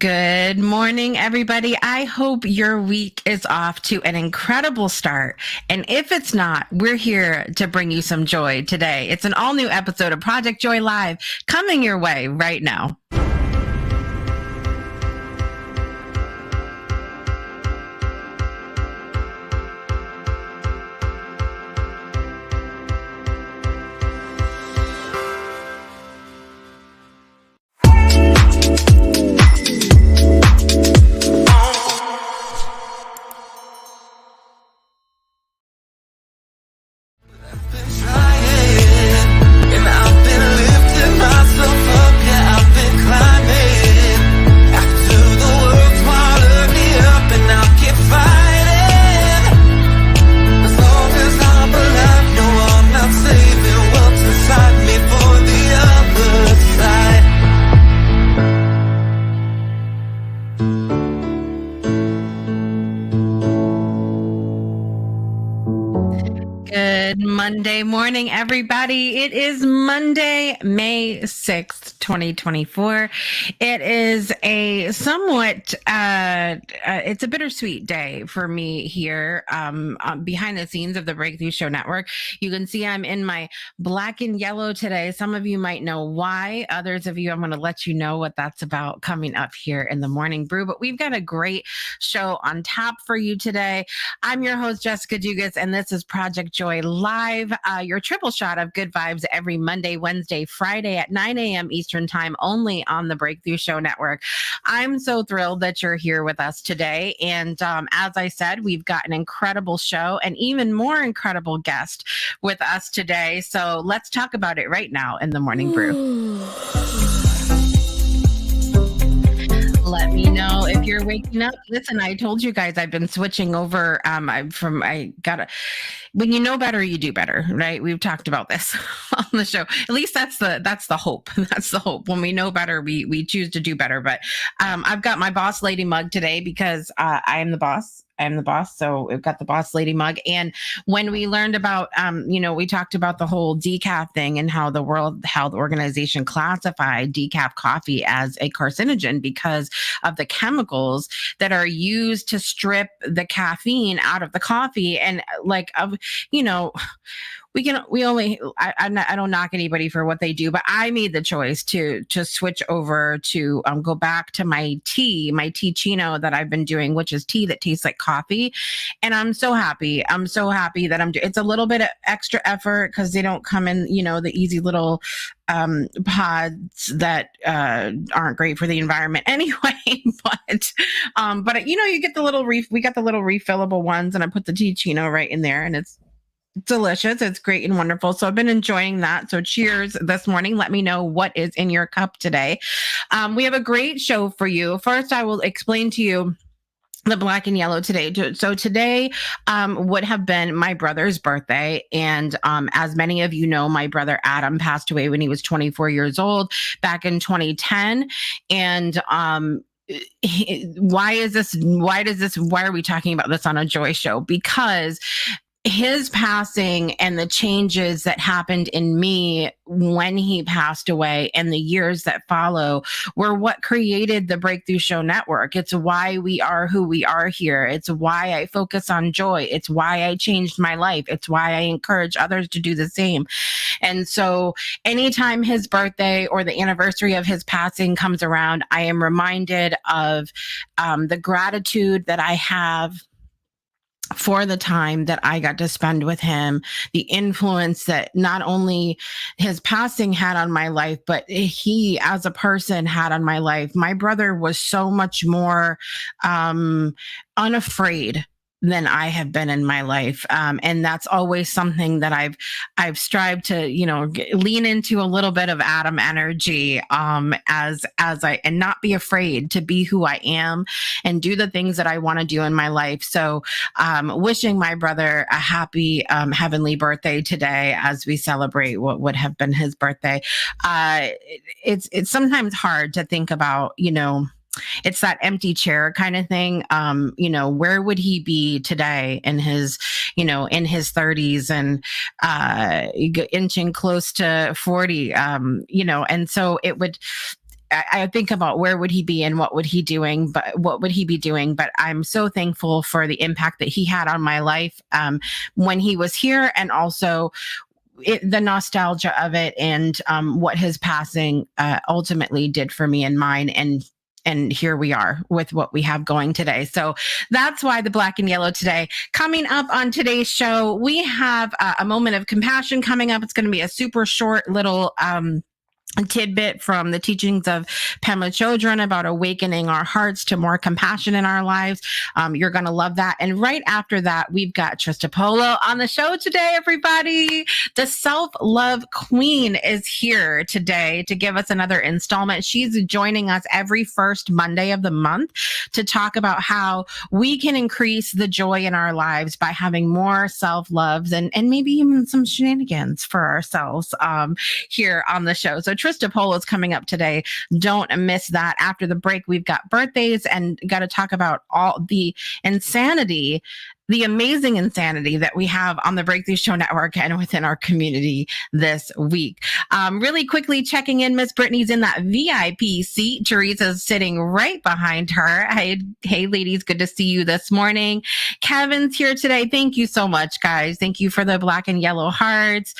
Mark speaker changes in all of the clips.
Speaker 1: Good morning, everybody. I hope your week is off to an incredible start. And if it's not, we're here to bring you some joy today. It's an all new episode of Project Joy Live coming your way right now. Good Monday morning, everybody. It is Monday, May 6th, 2024. It is a somewhat, it's a bittersweet day for me here behind the scenes of the Breakthrough Show Network. You can see I'm in my black and yellow today. Some of you might know why. Others of you, I'm going to let you know what that's about coming up here in the Morning Brew. But we've got a great show on tap for you today. I'm your host, Jessica Dugas, and this is Project Joy Live, your triple shot of good vibes every Monday, Wednesday, Friday at 9 a.m. Eastern Time, only on the Breakthrough Show Network. I'm so thrilled that you're here with us today. And as I said, we've got an incredible show, and even more incredible guest with us today. So let's talk about it right now in the Morning Brew. Let me know if you're waking up. Listen, I told you guys I've been switching over. When you know better, you do better, right? We've talked about this on the show. At least that's the hope. That's the hope. When we know better, we choose to do better. But I've got my boss lady mug today because I am the boss. I'm the boss. So we've got the boss lady mug. And when we learned about, we talked about the whole decaf thing and how the World Health Organization classified decaf coffee as a carcinogen because of the chemicals that are used to strip the caffeine out of the coffee. And I don't knock anybody for what they do, but I made the choice to switch over to go back to my tea chino that I've been doing, which is tea that tastes like coffee. And I'm so happy. That it's a little bit of extra effort because they don't come in, the easy little pods that aren't great for the environment anyway. But you get the little we got the little refillable ones, and I put the tea chino right in there, and it's delicious. It's great and wonderful. So I've been enjoying that. So cheers this morning. Let me know what is in your cup today. We have a great show for you. First, I will explain to you the black and yellow today. So today would have been my brother's birthday. And as many of you know, my brother Adam passed away when he was 24 years old back in 2010. And why are we talking about this on a Joy show? Because his passing and the changes that happened in me when he passed away and the years that follow were what created the Breakthrough Show Network. It's why we are who we are here. It's why I focus on joy. It's why I changed my life. It's why I encourage others to do the same. And so anytime his birthday or the anniversary of his passing comes around, I am reminded of the gratitude that I have for the time that I got to spend with him, the influence that not only his passing had on my life, but he as a person had on my life. My brother was so much more unafraid than I have been in my life. And that's always something that I've strived to, lean into a little bit of Adam energy, and not be afraid to be who I am and do the things that I want to do in my life. So, wishing my brother a happy, heavenly birthday today as we celebrate what would have been his birthday. It's sometimes hard to think about, it's that empty chair kind of thing. Where would he be today in his 30s and inching close to 40, and so I think about where would he be and what would he doing, but what would he be doing? But I'm so thankful for the impact that he had on my life when he was here, and also the nostalgia of it, and what his passing ultimately did for me and mine. And here we are with what we have going today. So that's why the black and yellow today. Coming up on today's show, we have a moment of compassion coming up. It's going to be a super short little tidbit from the teachings of Pema Chodron about awakening our hearts to more compassion in our lives. You're going to love that. And right after that, we've got Trista Polo on the show today, everybody. The self-love queen is here today to give us another installment. She's joining us every first Monday of the month to talk about how we can increase the joy in our lives by having more self-loves and maybe even some shenanigans for ourselves here on the show. So Trista Polo is coming up today. Don't miss that. After the break, we've got birthdays and got to talk about all the insanity, the amazing insanity that we have on the Breakthrough Show Network and within our community this week. Really quickly checking in, Miss Brittany's in that VIP seat. Teresa's sitting right behind her. Hey, ladies, good to see you this morning. Kevin's here today. Thank you so much, guys. Thank you for the black and yellow hearts.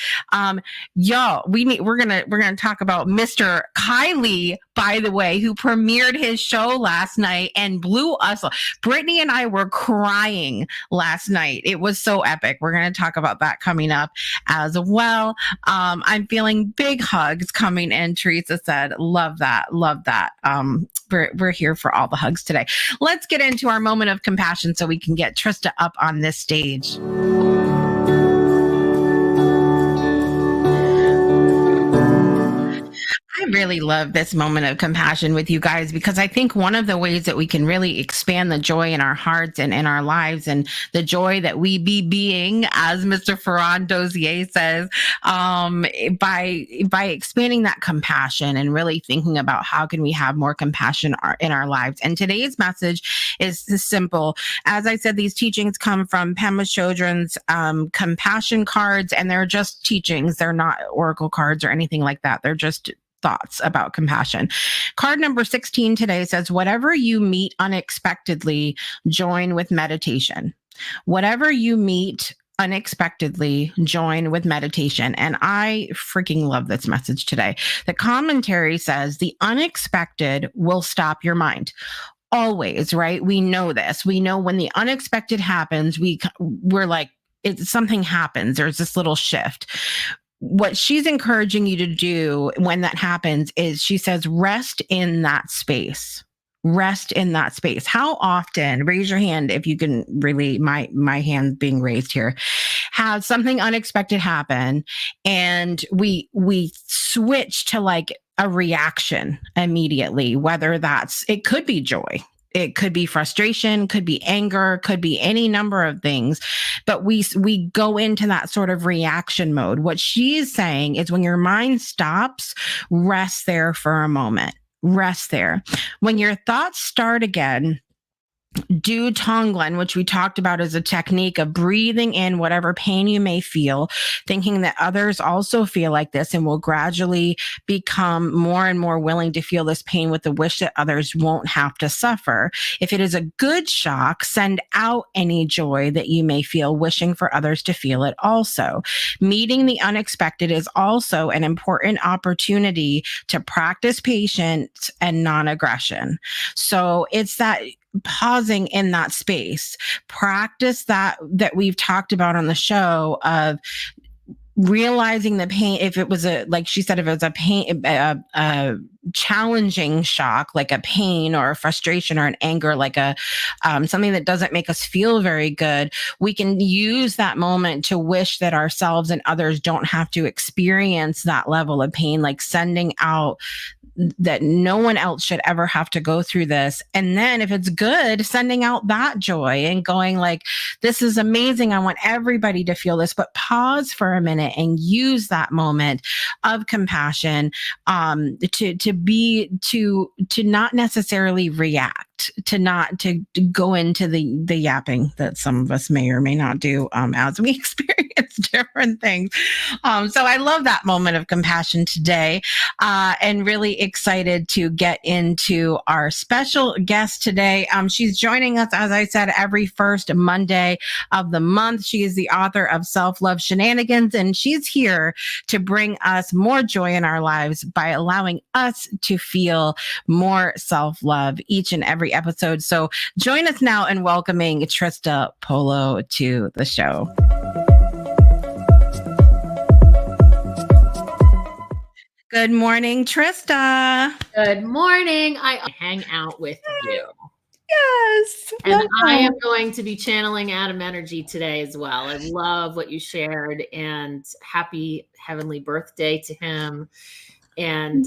Speaker 1: Y'all, we're gonna talk about Mr. Kylie, by the way, who premiered his show last night and blew us. Brittany and I were crying last night. It was so epic. We're going to talk about that coming up as well. I'm feeling big hugs coming in. Teresa said, love that. Love that. We're here for all the hugs today. Let's get into our moment of compassion so we can get Trista up on this stage. I really love this moment of compassion with you guys, because I think one of the ways that we can really expand the joy in our hearts and in our lives, and the joy that we be being, as Mr. Ferran Dozier says, by expanding that compassion and really thinking about how can we have more compassion in our lives. And today's message is simple. As I said, these teachings come from Pema Chodron's compassion cards, and they're just teachings. They're not oracle cards or anything like that. They're just thoughts about compassion. Card number 16 today says, whatever you meet unexpectedly, join with meditation. Whatever you meet unexpectedly, join with meditation. And I freaking love this message today. The commentary says the unexpected will stop your mind. Always, right? We know this. We know when the unexpected happens, we're like, something happens. There's this little shift. What she's encouraging you to do when that happens is, she says, rest in that space. Rest in that space. How often, raise your hand if you can really, my hand being raised here, have something unexpected happen and we switch to like a reaction immediately, whether it could be joy. It could be frustration, could be anger, could be any number of things, but we go into that sort of reaction mode. What she's saying is, when your mind stops, rest there for a moment. Rest there. When your thoughts start again, do Tonglen, which we talked about as a technique of breathing in whatever pain you may feel, thinking that others also feel like this, and will gradually become more and more willing to feel this pain with the wish that others won't have to suffer. If it is a good shock, send out any joy that you may feel, wishing for others to feel it also. Meeting the unexpected is also an important opportunity to practice patience and non-aggression. So it's that pausing in that space. Practice that we've talked about on the show of realizing the pain. If it was like she said, if it was a pain, a challenging shock, like a pain or a frustration or an anger, like something that doesn't make us feel very good, we can use that moment to wish that ourselves and others don't have to experience that level of pain, like sending out that no one else should ever have to go through this. And then if it's good, sending out that joy and going like, this is amazing. I want everybody to feel this, but pause for a minute and use that moment of compassion to not necessarily react. to go into the yapping that some of us may or may not do as we experience different things. So I love that moment of compassion today, and really excited to get into our special guest today. She's joining us, as I said, every first Monday of the month. She is the author of Self-Love Shenanigans, and she's here to bring us more joy in our lives by allowing us to feel more self-love each and every episode. So join us now in welcoming Trista Polo to the show. Good morning, Trista.
Speaker 2: Good morning. I hang out with you.
Speaker 1: Yes.
Speaker 2: And I am going to be channeling Adam energy today as well. I love what you shared, and happy heavenly birthday to him. And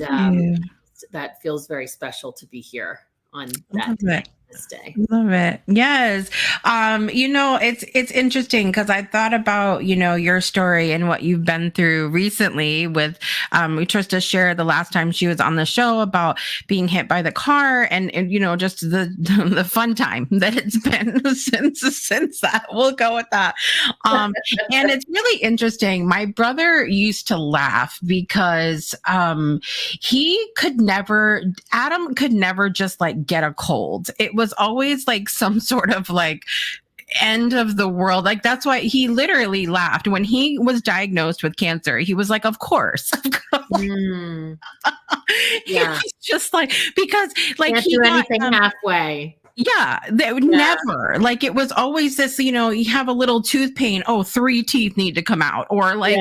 Speaker 2: that feels very special to be here on that day. This day.
Speaker 1: Love it. Yes. It's interesting because I thought about, your story and what you've been through recently with Trista shared the last time she was on the show about being hit by the car and just the fun time that it's been since that. We'll go with that. And it's really interesting. My brother used to laugh because Adam could never just like get a cold. It was always like some sort of like end of the world. Like that's why he literally laughed when he was diagnosed with cancer. He was like, of course.
Speaker 2: Yeah.
Speaker 1: He's just like, because like
Speaker 2: can't do anything halfway.
Speaker 1: Yeah, they would never. Like it was always this, you have a little tooth pain. Oh, 3 teeth need to come out. Or like,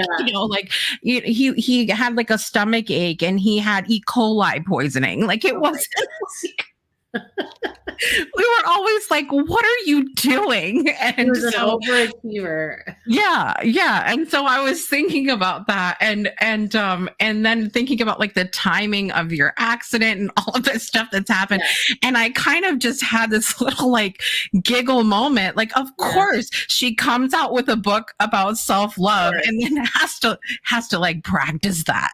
Speaker 1: he had like a stomach ache and he had E. coli poisoning. Like it wasn't. We were always like, what are you doing? And
Speaker 2: he was an overachiever.
Speaker 1: Yeah. And so I was thinking about that and then thinking about like the timing of your accident and all of this stuff that's happened. Yeah. And I kind of just had this little like giggle moment. Like, of course, she comes out with a book about self-love and then has to like practice that.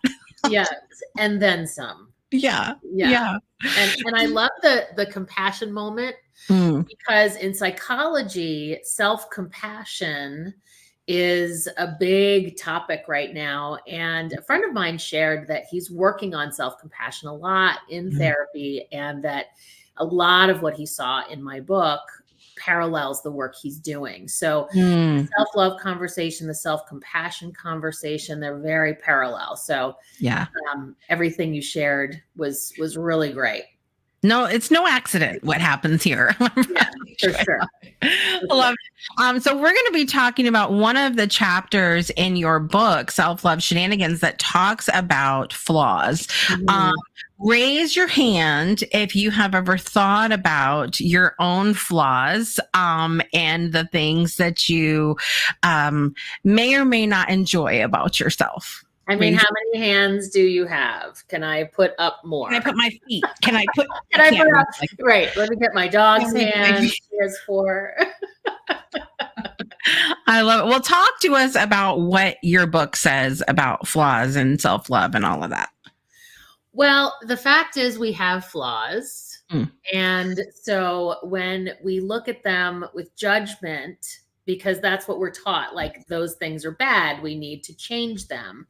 Speaker 2: Yes. And then some.
Speaker 1: Yeah.
Speaker 2: And I love the compassion moment because in psychology, self-compassion is a big topic right now. And a friend of mine shared that he's working on self-compassion a lot in therapy, and that a lot of what he saw in my book parallels the work he's doing. So the self-love conversation, the self-compassion conversation, they're very parallel. So everything you shared was really great.
Speaker 1: No, it's no accident what happens here.
Speaker 2: Yeah, for sure.
Speaker 1: Love it. So we're going to be talking about one of the chapters in your book, Self-Love Shenanigans, that talks about flaws. Raise your hand if you have ever thought about your own flaws and the things that you may or may not enjoy about yourself.
Speaker 2: I mean, how many hands do you have? Can I put up more?
Speaker 1: Can I put my feet? Can I put
Speaker 2: up? Right. Let me get my dog's hands. He has 4.
Speaker 1: I love it. Well, talk to us about what your book says about flaws and self-love and all of that.
Speaker 2: Well, the fact is we have flaws. And so when we look at them with judgment, because that's what we're taught, like those things are bad, we need to change them.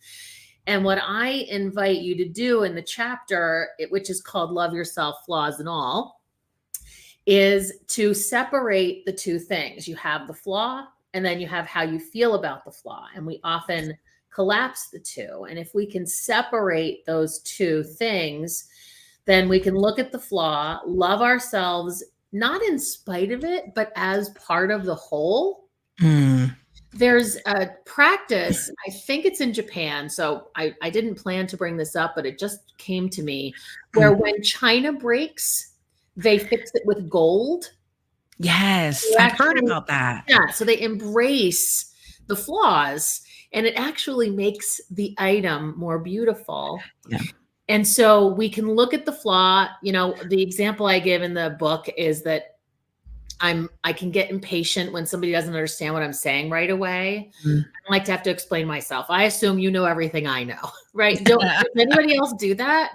Speaker 2: And what I invite you to do in the chapter, which is called Love Yourself, Flaws and All, is to separate the two things. You have the flaw, and then you have how you feel about the flaw. And we often collapse the two. And if we can separate those two things, then we can look at the flaw, love ourselves, not in spite of it, but as part of the whole. There's a practice, I think it's in Japan, so I didn't plan to bring this up, but it just came to me, where when china breaks, they fix it with gold.
Speaker 1: Yes, I've heard about that.
Speaker 2: Yeah, so they embrace the flaws, and it actually makes the item more beautiful.
Speaker 1: Yeah.
Speaker 2: And so we can look at the flaw. The example I give in the book is that I can get impatient when somebody doesn't understand what I'm saying right away. I don't like to have to explain myself. I assume you know everything I know, right? Does anybody else do that?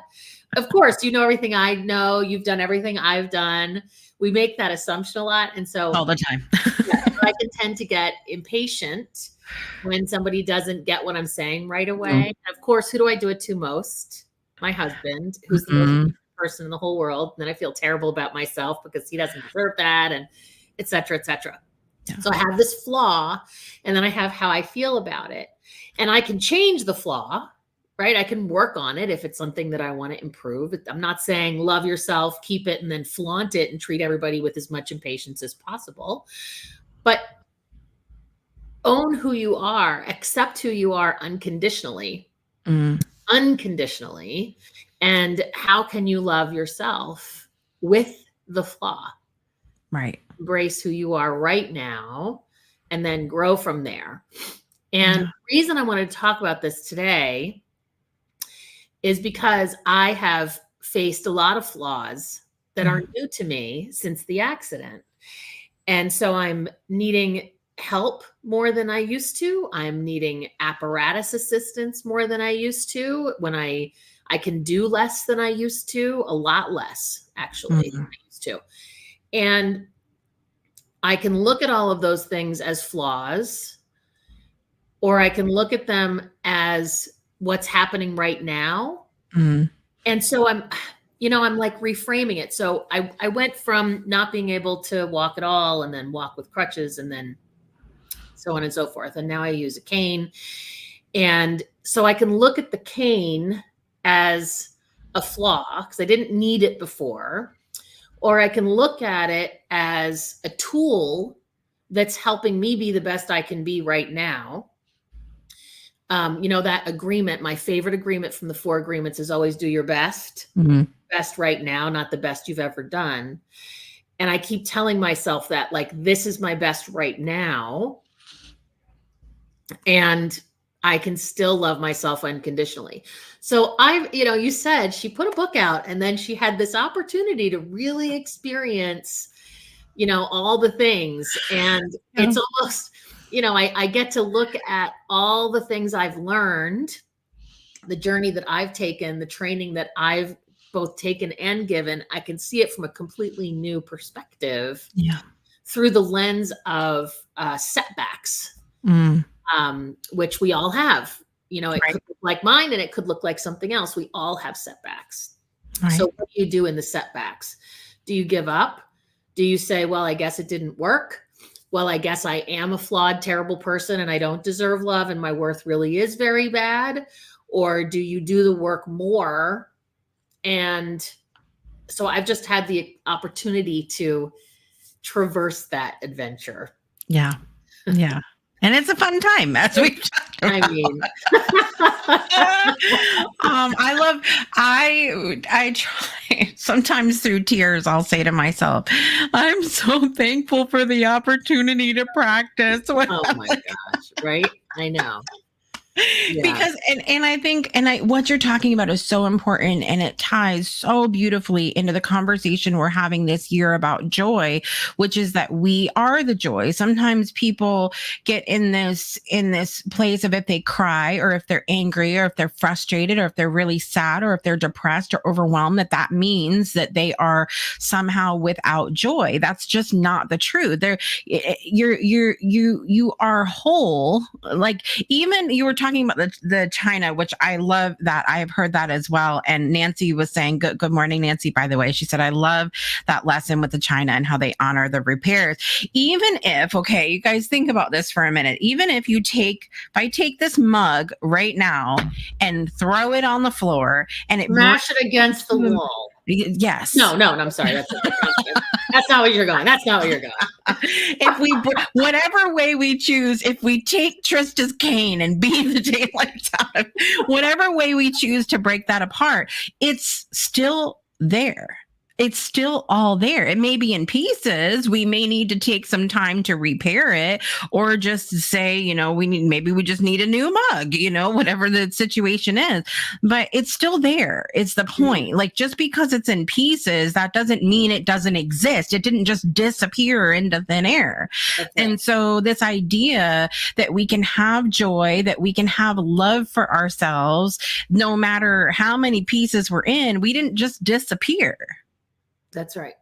Speaker 2: Of course, you know everything I know. You've done everything I've done. We make that assumption a lot. And so
Speaker 1: All the time.
Speaker 2: yeah, I can tend to get impatient when somebody doesn't get what I'm saying right away. Of course, who do I do it to most? My husband, who's the most person in the whole world. And then I feel terrible about myself because he doesn't deserve that, and et cetera, et cetera. Yeah. So I have this flaw, and then I have how I feel about it. And I can change the flaw, right? I can work on it if it's something that I want to improve. I'm not saying love yourself, keep it, and then flaunt it and treat everybody with as much impatience as possible. But own who you are, accept who you are unconditionally. Unconditionally. And how can you love yourself with the flaw?
Speaker 1: Right.
Speaker 2: Embrace who you are right now and then grow from there. And the reason I wanted to talk about this today is because I have faced a lot of flaws that are new to me since the accident. And so I'm needing help more than I used to. I'm needing apparatus assistance more than I used to. When I can do less than I used to, a lot less actually than I used to. And I can look at all of those things as flaws, or I can look at them as what's happening right now. And so I'm like reframing it. So I went from not being able to walk at all and then walk with crutches and then so on and so forth. And now I use a cane. And so I can look at the cane as a flaw because I didn't need it before, or I can look at it as a tool that's helping me be the best I can be right now. That agreement, my favorite agreement from the 4 agreements is always do your best, best right now, not the best you've ever done. And I keep telling myself that, like, this is my best right now. And I can still love myself unconditionally. So you said she put a book out and then she had this opportunity to really experience, all the things. And it's almost, I get to look at all the things I've learned, the journey that I've taken, the training that I've both taken and given. I can see it from a completely new perspective through the lens of setbacks. Which we all have, it could look like mine and it could look like something else. We all have setbacks. Right. So what do you do in the setbacks? Do you give up? Do you say, well, I guess it didn't work? Well, I guess I am a flawed, terrible person and I don't deserve love and my worth really is very bad? Or do you do the work more? And so I've just had the opportunity to traverse that adventure.
Speaker 1: Yeah. Yeah. And it's a fun time, as we've talked about. I try sometimes through tears, I'll say to myself, I'm so thankful for the opportunity to practice.
Speaker 2: Oh my gosh, right? I know. Yeah.
Speaker 1: Because I think what you're talking about is so important, and it ties so beautifully into the conversation we're having this year about joy, which is that we are the joy. Sometimes people get in this place of if they cry or if they're angry or if they're frustrated or if they're really sad or if they're depressed or overwhelmed, that means that they are somehow without joy. That's just not the truth. You are whole. Like, even you were talking about the China, which I love that. I've heard that as well. And Nancy was saying, good morning, Nancy, by the way. She said, I love that lesson with the China and how they honor the repairs. Even if, okay, you guys think about this for a minute. Even if I take this mug right now and throw it on the floor and
Speaker 2: mash it against the wall.
Speaker 1: Yes.
Speaker 2: No, I'm sorry. That's not what you're going. That's not what you're going.
Speaker 1: Whatever way we choose, if we take Trista's cane and beat the daylights out of whatever way we choose to break that apart, it's still there. it's still all there. It may be in pieces. We may need to take some time to repair it, or just say, maybe we just need a new mug, whatever the situation is. But it's still there. It's the point. Like, just because it's in pieces, that doesn't mean it doesn't exist. It didn't just disappear into thin air. Okay. And so this idea that we can have joy, that we can have love for ourselves, no matter how many pieces we're in, we didn't just disappear.
Speaker 2: That's right.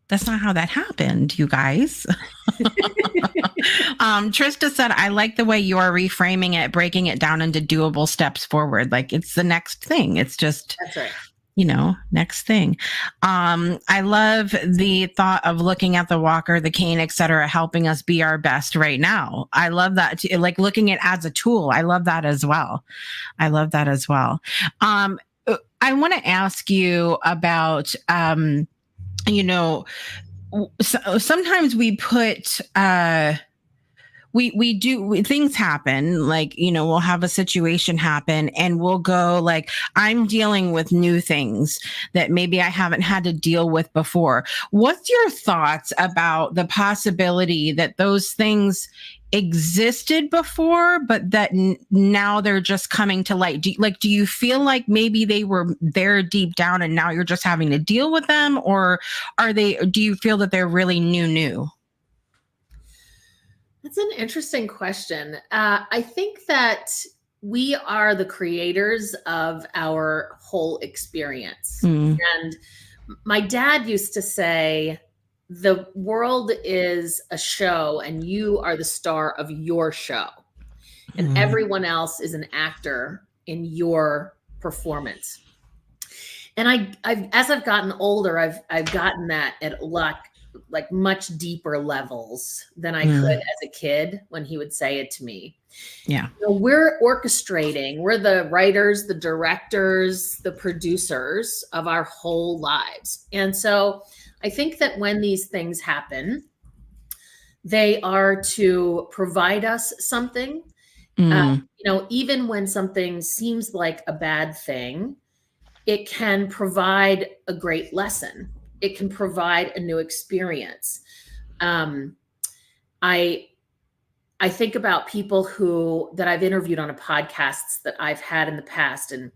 Speaker 1: That's not how that happened, you guys. Trista said, I like the way you are reframing it, breaking it down into doable steps forward. Like, it's the next thing. It's just,
Speaker 2: that's right.
Speaker 1: Next thing. I love the thought of looking at the walker, the cane, etc., helping us be our best right now. I love that. Like, looking at it as a tool. I love that as well. I want to ask you about, sometimes we put, things happen, like, we'll have a situation happen and we'll go like, I'm dealing with new things that maybe I haven't had to deal with before. What's your thoughts about the possibility that those things existed before, but that now they're just coming to light? Do you feel like maybe they were there deep down and now you're just having to deal with them? Or do you feel that they're really new?
Speaker 2: That's an interesting question. I think that we are the creators of our whole experience. And my dad used to say, the world is a show and you are the star of your show. And everyone else is an actor in your performance. And as I've gotten older, I've gotten that at like much deeper levels than I could as a kid when he would say it to me.
Speaker 1: Yeah.
Speaker 2: We're orchestrating, we're the writers, the directors, the producers of our whole lives. And so I think that when these things happen, they are to provide us something. Even when something seems like a bad thing, it can provide a great lesson. It can provide a new experience. I think about people that I've interviewed on podcasts that I've had in the past, and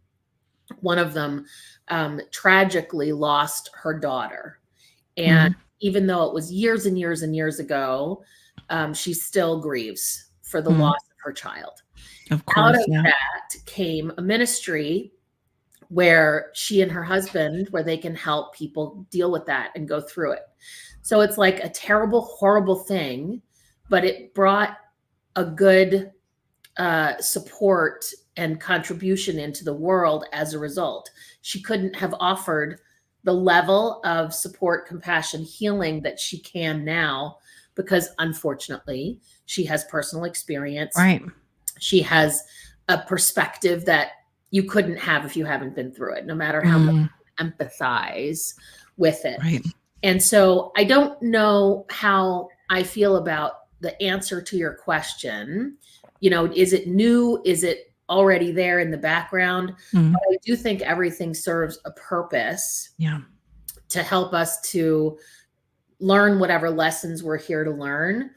Speaker 2: one of them tragically lost her daughter. And even though it was years and years and years ago, she still grieves for the loss of her child.
Speaker 1: Of course,
Speaker 2: out of that came a ministry where she and her husband, where they can help people deal with that and go through it. So it's like a terrible, horrible thing, but it brought a good support and contribution into the world as a result. She couldn't have offered the level of support, compassion, healing that she can now, because unfortunately she has personal experience.
Speaker 1: Right.
Speaker 2: She has a perspective that you couldn't have if you haven't been through it, no matter how much you empathize with it.
Speaker 1: Right.
Speaker 2: And so I don't know how I feel about the answer to your question. Is it new? Is it already there in the background? But I do think everything serves a purpose to help us to learn whatever lessons we're here to learn,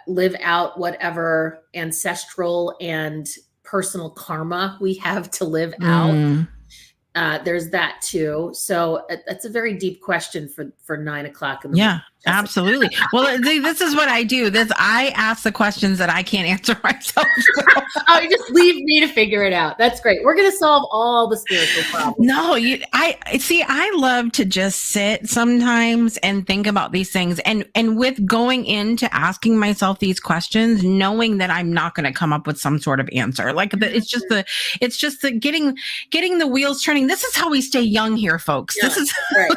Speaker 2: live out whatever ancestral and personal karma we have to live out. There's that too. So that's a very deep question for 9 o'clock in the morning.
Speaker 1: Absolutely. Well, this is what I do. I ask the questions that I can't answer myself.
Speaker 2: Oh, you just leave me to figure it out. That's great. We're going to solve all the spiritual problems.
Speaker 1: No, I love to just sit sometimes and think about these things, and with going into asking myself these questions, knowing that I'm not going to come up with some sort of answer. Like it's just the getting the wheels turning. This is how we stay young here, folks.
Speaker 2: Yeah,
Speaker 1: this is
Speaker 2: right.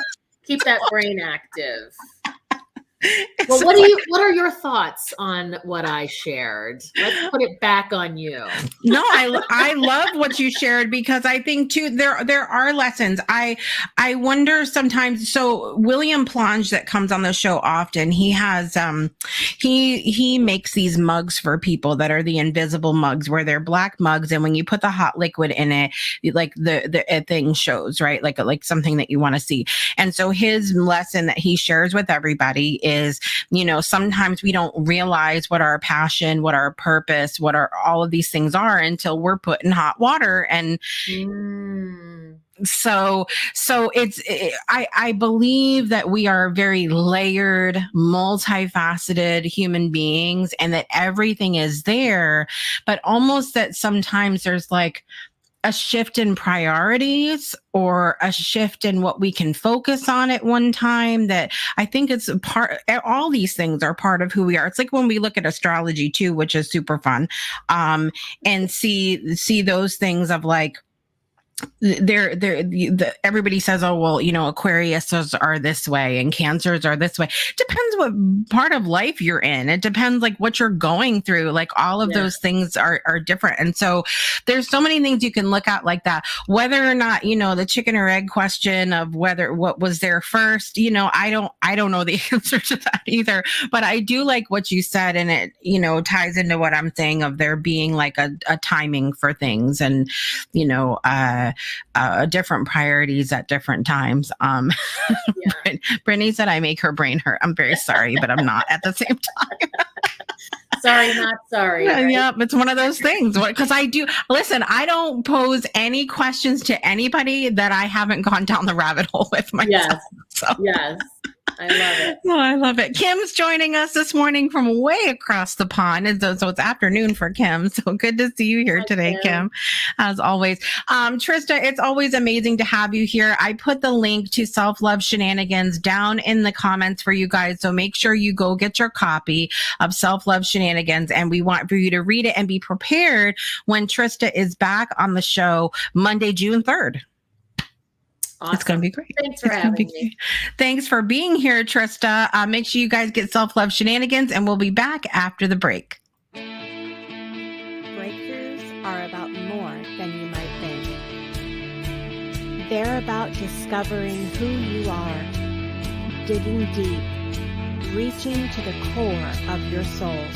Speaker 2: Keep that brain active. Well, what are your thoughts on what I shared? Let's put it back on you.
Speaker 1: No, I love what you shared, because I think too there are lessons. I wonder sometimes. So William Plange, that comes on the show often, he has he makes these mugs for people that are the invisible mugs, where they're black mugs, and when you put the hot liquid in it, like the thing shows, right, like something that you want to see. And so his lesson that he shares with everybody is, sometimes we don't realize what our passion, what our purpose, what all of these things are until we're put in hot water. And so I believe that we are very layered, multifaceted human beings, and that everything is there, but almost that sometimes there's like a shift in priorities, or a shift in what we can focus on at one time, that I think it's all these things are part of who we are. It's like when we look at astrology too, which is super fun, and see those things of like, everybody says, oh, well, Aquariuses are this way and Cancers are this way. Depends what part of life you're in. It depends like what you're going through. Like all of those things are different. And so there's so many things you can look at like that, whether or not, the chicken or egg question of what was there first, I don't know the answer to that either, but I do like what you said. And it, ties into what I'm saying of there being like a timing for things, and, different priorities at different times. Brittany said I make her brain hurt. I'm very sorry, but I'm not at the same time.
Speaker 2: Sorry, not sorry.
Speaker 1: Right? Yeah, it's one of those things. Because I don't pose any questions to anybody that I haven't gone down the rabbit hole with myself.
Speaker 2: Yes. I love it.
Speaker 1: Oh, I love it. Kim's joining us this morning from way across the pond. And so it's afternoon for Kim. So good to see you here today, Kim, as always. Trista, it's always amazing to have you here. I put the link to Self-Love Shenanigans down in the comments for you guys. So make sure you go get your copy of Self-Love Shenanigans. And we want for you to read it and be prepared when Trista is back on the show Monday, June 3rd.
Speaker 2: Awesome.
Speaker 1: It's going to be great.
Speaker 2: Thanks for having me.
Speaker 1: Thanks for being here, Trista. Make sure you guys get Self-Love Shenanigans, and we'll be back after the break.
Speaker 3: Breakthroughs are about more than you might think. They're about discovering who you are, digging deep, reaching to the core of your soul.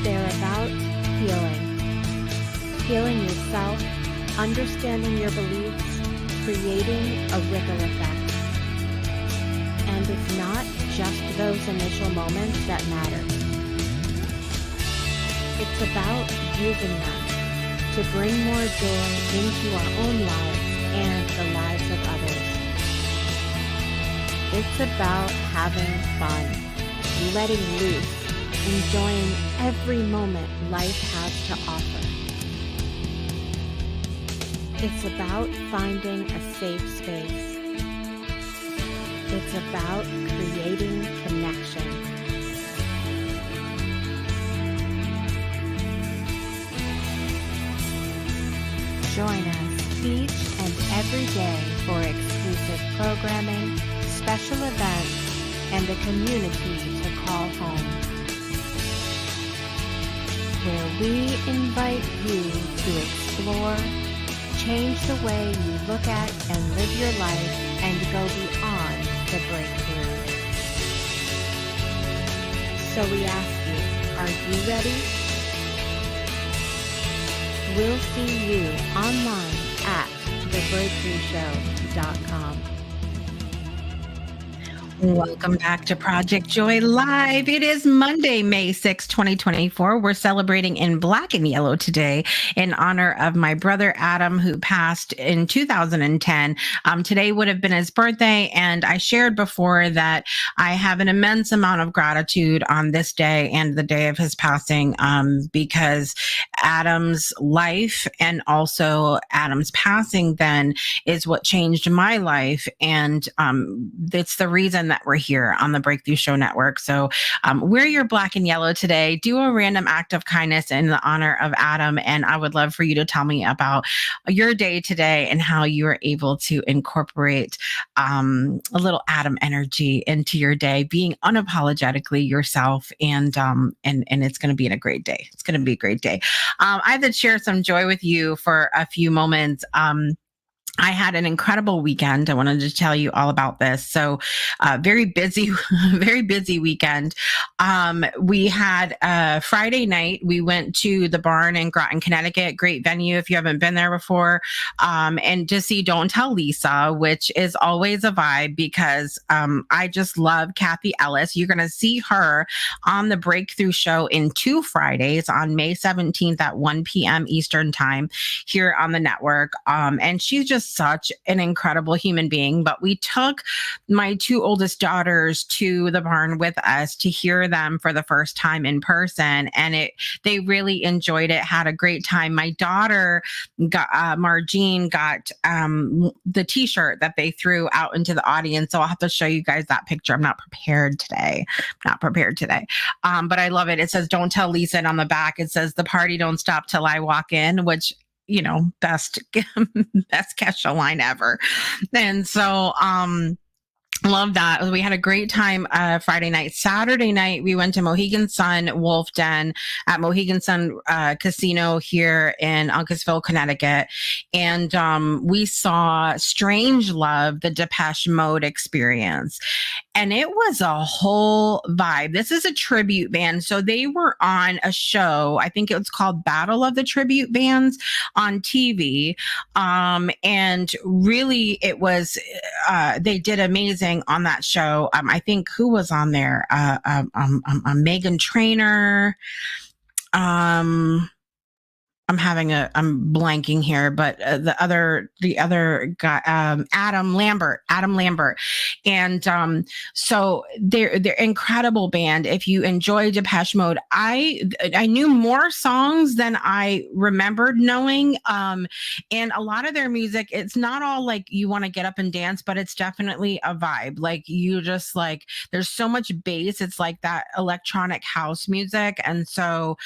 Speaker 3: They're about healing yourself, understanding your beliefs, creating a ripple effect. And it's not just those initial moments that matter. It's about using them to bring more joy into our own lives and the lives of others. It's about having fun, letting loose, enjoying every moment life has to offer. It's about finding a safe space. It's about creating connection. Join us each and every day for exclusive programming, special events, and a community to call home, where we invite you to explore, change the way you look at and live your life, and go beyond the breakthrough. So we ask you, are you ready? We'll see you online at thebreakthroughshow.com.
Speaker 1: Welcome back to Project Joy Live. It is Monday, May 6, 2024. We're celebrating in black and yellow today in honor of my brother Adam, who passed in 2010. Today would have been his birthday, and I shared before that I have an immense amount of gratitude on this day and the day of his passing, because Adam's life and also Adam's passing then is what changed my life. And it's the reason that we're here on the Breakthrough Show Network. So wear your black and yellow today. Do a random act of kindness in the honor of Adam. And I would love for you to tell me about your day today and how you were able to incorporate a little Adam energy into your day, being unapologetically yourself. And it's going to be a great day. It's going to be a great day. I had to share some joy with you for a few moments. I had an incredible weekend. I wanted to tell you all about this. So, very busy, very busy weekend. We had Friday night. We went to the Barn in Groton, Connecticut. Great venue if you haven't been there before. And to see Don't Tell Lisa, which is always a vibe because I just love Kathy Ellis. You're going to see her on the Breakthrough Show in 2 Fridays on May 17th at 1 p.m. Eastern Time here on the network. And she's just such an incredible human being. But we took my 2 oldest daughters to the Barn with us to hear them for the first time in person, and they really enjoyed it, had a great time. My daughter got Margine got the t-shirt that they threw out into the audience, so I'll have to show you guys that picture. I'm not prepared today, but I love it. It says "Don't Tell Lisa," and on the back it says "The party don't stop till I walk in," which, you know, best Kesha line ever. And so love that. We had a great time Friday night. Saturday night, we went to Mohegan Sun Wolf Den at Mohegan Sun Casino here in Uncasville, Connecticut. And we saw Strange Love, the Depeche Mode Experience. And it was a whole vibe. This is a tribute band. So they were on a show, I think it was called Battle of the Tribute Bands on TV. And really, it was, they did amazing on that show. I think who was on there? Megan Trainor. I'm blanking here, but the other guy, Adam Lambert, and so they're incredible band. If you enjoy Depeche Mode, I knew more songs than I remembered knowing, and a lot of their music, it's not all like you want to get up and dance, but it's definitely a vibe. Like you just like, there's so much bass. It's like that electronic house music, and so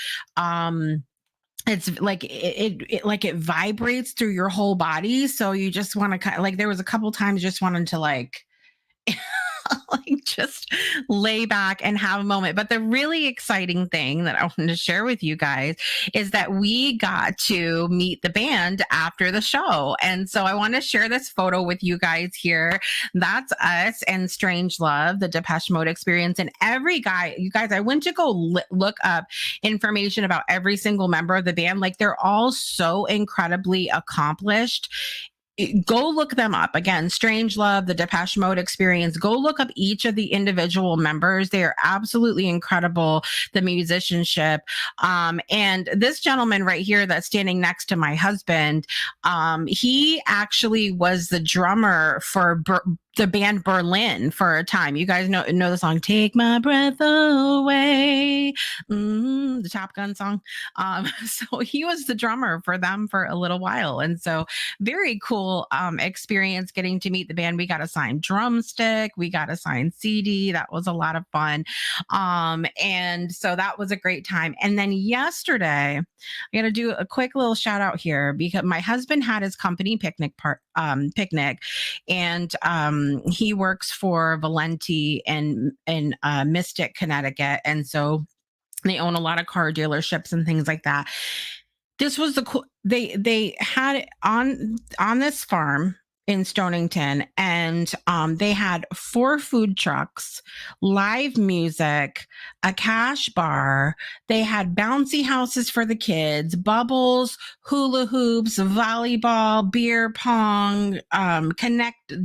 Speaker 1: it's like it vibrates through your whole body. So you just want to kind of like, there was a couple times just wanted to like like just lay back and have a moment. But the really exciting thing that I wanted to share with you guys is that we got to meet the band after the show. And so I want to share this photo with you guys here. That's us and Strange Love, the Depeche Mode Experience. And you guys, I went to go look up information about every single member of the band. Like they're all so incredibly accomplished. Go look them up. Again, Strange Love, the Depeche Mode Experience. Go look up each of the individual members. They are absolutely incredible, the musicianship. And this gentleman right here that's standing next to my husband, he actually was the drummer for the band Berlin for a time. You guys know the song "Take My Breath Away," the Top Gun song. So he was the drummer for them for a little while, and so very cool experience getting to meet the band. We got a signed drumstick, we got a signed CD. That was a lot of fun, and so that was a great time. And then yesterday, I got to do a quick little shout out here because my husband had his company picnic, and he works for Valenti in Mystic, Connecticut, and so they own a lot of car dealerships and things like that. This was the cool. They had it on this farm in Stonington, and they had 4 food trucks, live music, a cash bar. They had bouncy houses for the kids, bubbles, hula hoops, volleyball, beer pong,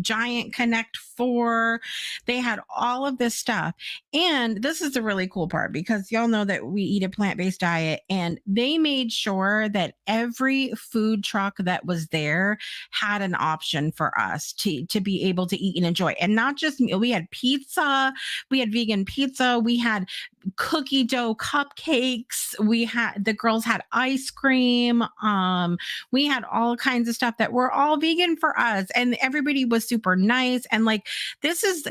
Speaker 1: giant Connect 4. They had all of this stuff. And this is the really cool part, because y'all know that we eat a plant-based diet, and they made sure that every food truck that was there had an option for us to be able to eat and enjoy. And not just, we had pizza, we had vegan pizza, we had cookie dough cupcakes, the girls had ice cream, we had all kinds of stuff that were all vegan for us, and everybody was super nice. And like, this is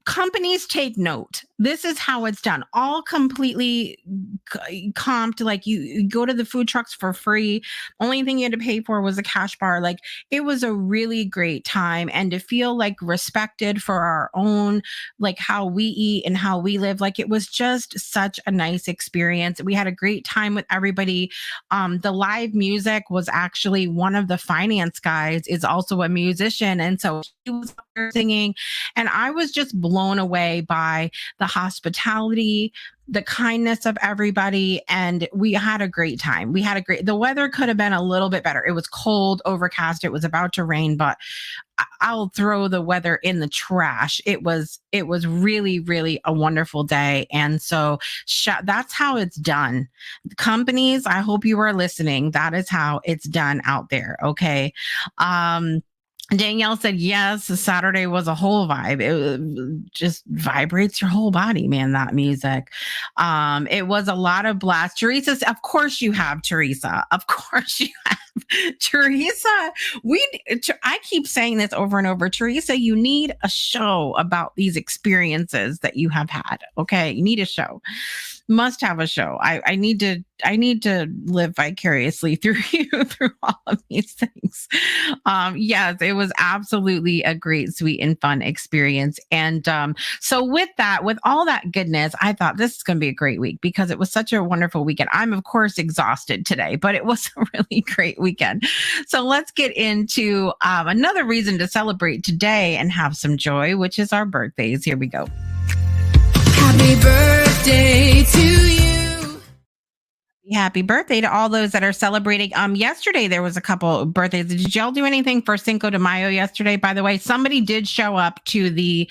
Speaker 1: companies take note. This is how it's done. All completely comped. Like you go to the food trucks for free. Only thing you had to pay for was a cash bar. Like it was a really great time, and to feel like respected for our own, like how we eat and how we live. Like it was just such a nice experience. We had a great time with everybody. The live music was actually one of the finance guys is also a musician, and so he was up there singing, and I was just blown away by the hospitality, the kindness of everybody, and we had a great time. The weather could have been a little bit better. It was cold, overcast, it was about to rain, but I'll throw the weather in the trash. It was really, really a wonderful day. And so that's how it's done. Companies, I hope you are listening. That is how it's done out there. Okay. Danielle said, yes, Saturday was a whole vibe. It just vibrates your whole body, man, that music. It was a lot of blast. Teresa, of course you have, Teresa. Of course you have. Teresa, I keep saying this over and over. Teresa, you need a show about these experiences that you have had. Okay. You need a show. Must have a show. I need to live vicariously through you through all of these things. Yes, it was absolutely a great, sweet, and fun experience. And so with all that goodness, I thought this is going to be a great week because it was such a wonderful weekend. I'm of course exhausted today, but it was a really great weekend. So let's get into another reason to celebrate today and have some joy, which is our birthdays. Here we go.
Speaker 4: Happy birthday to you.
Speaker 1: Happy birthday to all those that are celebrating. Yesterday there was a couple of birthdays. Did y'all do anything for Cinco de Mayo yesterday? By the way, somebody did show up to the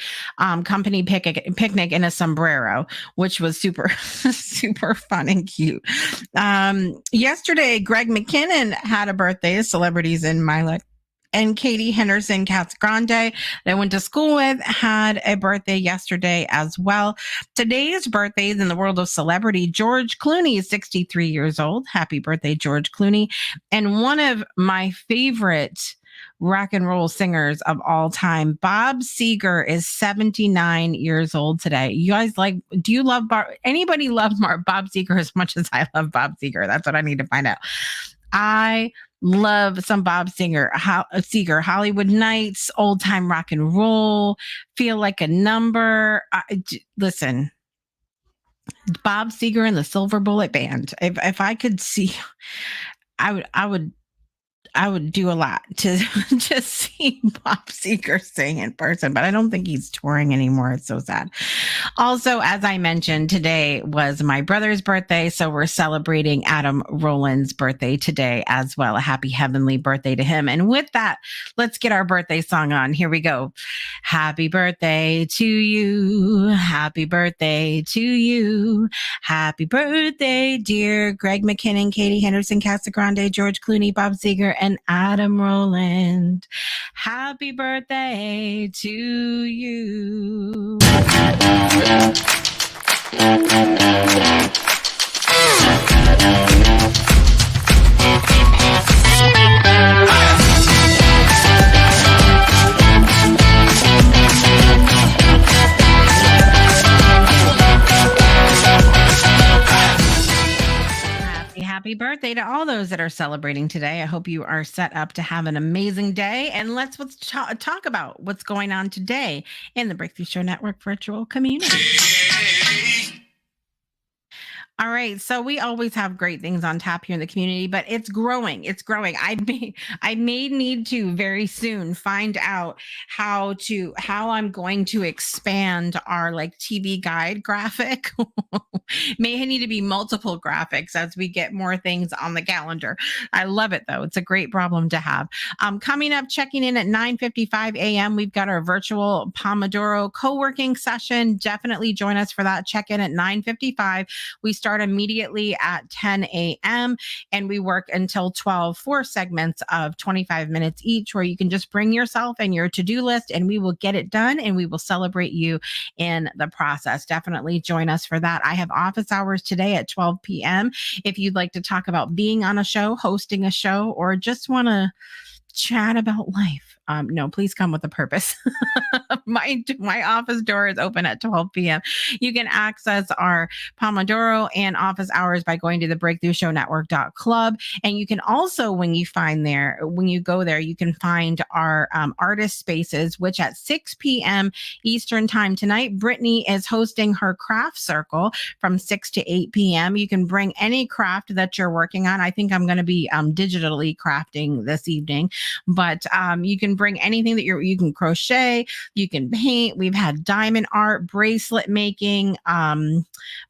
Speaker 1: company picnic in a sombrero, which was super, super fun and cute. Yesterday, Greg McKinnon had a birthday. Celebrities in my life. And Katie Henderson Casagrande, that I went to school with, had a birthday yesterday as well. Today's birthdays in the world of celebrity. George Clooney is 63 years old. Happy birthday, George Clooney. And one of my favorite rock and roll singers of all time, Bob Seger, is 79 years old today. You guys do you love anybody love Bob Seger as much as I love Bob Seger? That's what I need to find out. I love some Bob Seger, Hollywood Nights, old time rock and roll, Feel Like a Number. Listen, Bob Seger and the Silver Bullet Band. If I could see, I would do a lot to just see Bob Seger sing in person, but I don't think he's touring anymore. It's so sad. Also, as I mentioned, today was my brother's birthday, so we're celebrating Adam Rowland's birthday today as well. A happy heavenly birthday to him. And with that, let's get our birthday song on. Here we go. Happy birthday to you. Happy birthday to you. Happy birthday, dear Greg McKinnon, Katie Henderson Casagrande, George Clooney, Bob Seger, and Adam Rowland. Happy birthday to you. Happy birthday to all those that are celebrating today. I hope you are set up to have an amazing day. And let's talk about what's going on today in the Breakthrough Show Network virtual community. All right. So we always have great things on tap here in the community, but it's growing. It's growing. I may need to very soon find out how I'm going to expand our TV guide graphic. May need to be multiple graphics as we get more things on the calendar. I love it though. It's a great problem to have. Coming up, checking in at 9:55 a.m. We've got our virtual Pomodoro co-working session. Definitely join us for that. Check in at 9:55. We start immediately at 10 a.m. and we work until 12, 4 segments of 25 minutes each, where you can just bring yourself and your to-do list and we will get it done and we will celebrate you in the process. Definitely join us for that. I have office hours today at 12 p.m. If you'd like to talk about being on a show, hosting a show, or just want to chat about life, No, please come with a purpose. My office door is open at 12 p.m. You can access our Pomodoro and office hours by going to the breakthroughshownetwork.club. And you can also, when you go there, you can find our artist spaces, which at 6 p.m. Eastern time tonight, Brittany is hosting her craft circle from 6 to 8 p.m. You can bring any craft that you're working on. I think I'm going to be digitally crafting this evening, but you can bring anything that you can crochet, you can paint. We've had diamond art, bracelet making,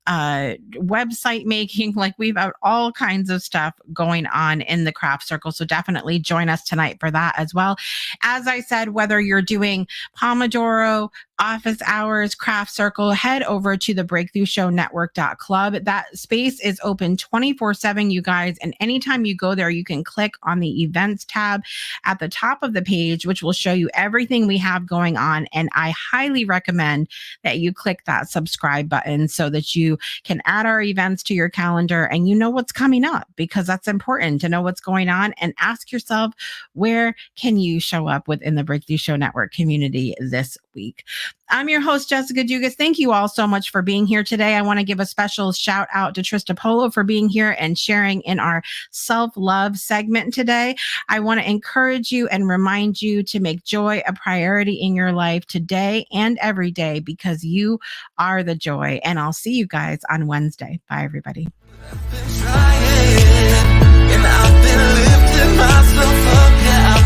Speaker 1: website making. Like, we've had all kinds of stuff going on in the craft circle. So definitely join us tonight for that as well. As I said, whether you're doing Pomodoro, office hours, craft circle, head over to the breakthroughshownetwork.club. That space is open 24/7, you guys. And anytime you go there, you can click on the events tab at the top of the page, which will show you everything we have going on. And I highly recommend that you click that subscribe button so that you can add our events to your calendar and you know what's coming up, because that's important to know what's going on. And ask yourself, where can you show up within the Breakthrough Show Network community this week? I'm your host, Jessica Dugas. Thank you all so much for being here today. I want to give a special shout out to Trista Polo for being here and sharing in our self-love segment today. I want to encourage you and remind you to make joy a priority in your life today and every day, because you are the joy. And I'll see you guys on Wednesday. Bye, everybody.
Speaker 4: I've been trying, and I've been lifting myself up, yeah.